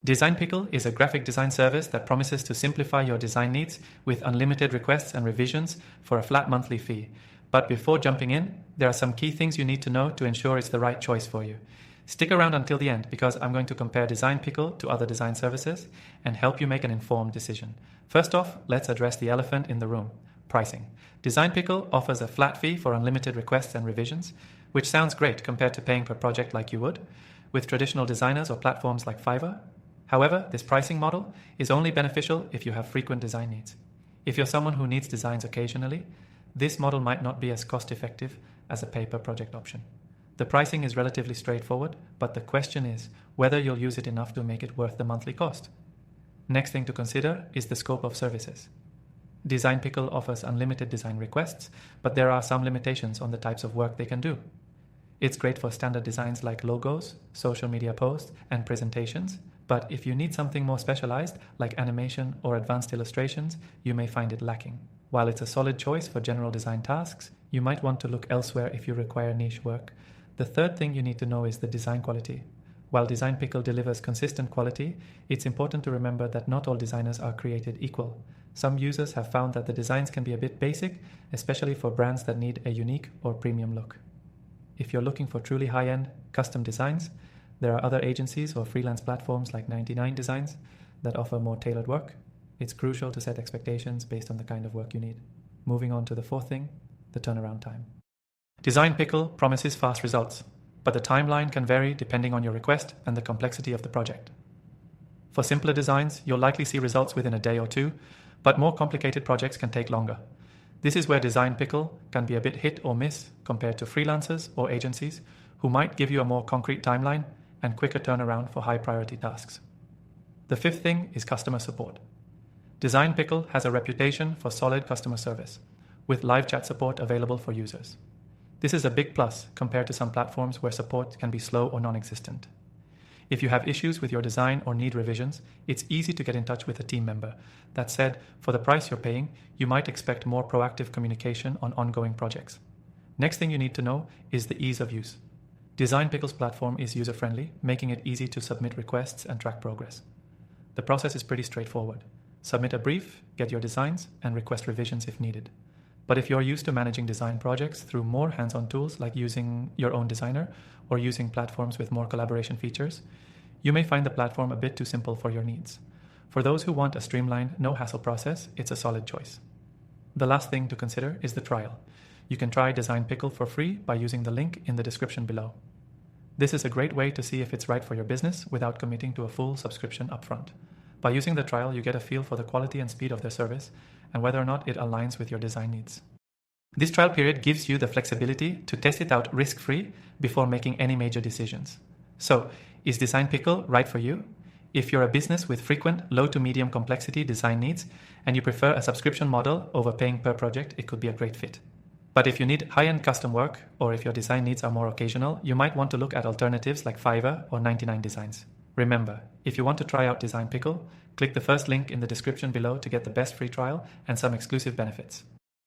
Design Pickle is a graphic design service that promises to simplify your design needs with unlimited requests and revisions for a flat monthly fee. But before jumping in, there are some key things you need to know to ensure it's the right choice for you. Stick around until the end because I'm going to compare Design Pickle to other design services and help you make an informed decision. First off, let's address the elephant in the room: pricing. Design Pickle offers a flat fee for unlimited requests and revisions, which sounds great compared to paying per project like you would with traditional designers or platforms like Fiverr. However, this pricing model is only beneficial if you have frequent design needs. If you're someone who needs designs occasionally, this model might not be as cost-effective as a pay-per-project option. The pricing is relatively straightforward, but the question is whether you'll use it enough to make it worth the monthly cost. Next thing to consider is the scope of services. Design Pickle offers unlimited design requests, but there are some limitations on the types of work they can do. It's great for standard designs like logos, social media posts, and presentations, but if you need something more specialized like animation or advanced illustrations, you may find it lacking. While it's a solid choice for general design tasks, you might want to look elsewhere if you require niche work. The third thing you need to know is the design quality. While Design Pickle delivers consistent quality, it's important to remember that not all designers are created equal. Some users have found that the designs can be a bit basic, especially for brands that need a unique or premium look. If you're looking for truly high-end, custom designs, there are other agencies or freelance platforms like 99 Designs that offer more tailored work. It's crucial to set expectations based on the kind of work you need. Moving on to the fourth thing, the turnaround time. Design Pickle promises fast results, but the timeline can vary depending on your request and the complexity of the project. For simpler designs, you'll likely see results within a day or two, but more complicated projects can take longer. This is where Design Pickle can be a bit hit or miss compared to freelancers or agencies who might give you a more concrete timeline and quicker turnaround for high priority tasks. The fifth thing is customer support. Design Pickle has a reputation for solid customer service, with live chat support available for users. This is a big plus compared to some platforms where support can be slow or non-existent. If you have issues with your design or need revisions, it's easy to get in touch with a team member. That said, for the price you're paying, you might expect more proactive communication on ongoing projects. Next thing you need to know is the ease of use. Design Pickle's platform is user-friendly, making it easy to submit requests and track progress. The process is pretty straightforward. Submit a brief, get your designs, and request revisions if needed. But if you're used to managing design projects through more hands-on tools like using your own designer or using platforms with more collaboration features, you may find the platform a bit too simple for your needs. For those who want a streamlined, no-hassle process, it's a solid choice. The last thing to consider is the trial. You can try Design Pickle for free by using the link in the description below. This is a great way to see if it's right for your business without committing to a full subscription upfront. By using the trial, you get a feel for the quality and speed of their service and whether or not it aligns with your design needs. This trial period gives you the flexibility to test it out risk-free before making any major decisions. So, is Design Pickle right for you? If you're a business with frequent, low to medium complexity design needs and you prefer a subscription model over paying per project, it could be a great fit. But if you need high-end custom work, or if your design needs are more occasional, you might want to look at alternatives like Fiverr or 99 Designs. Remember, if you want to try out Design Pickle, click the first link in the description below to get the best free trial and some exclusive benefits.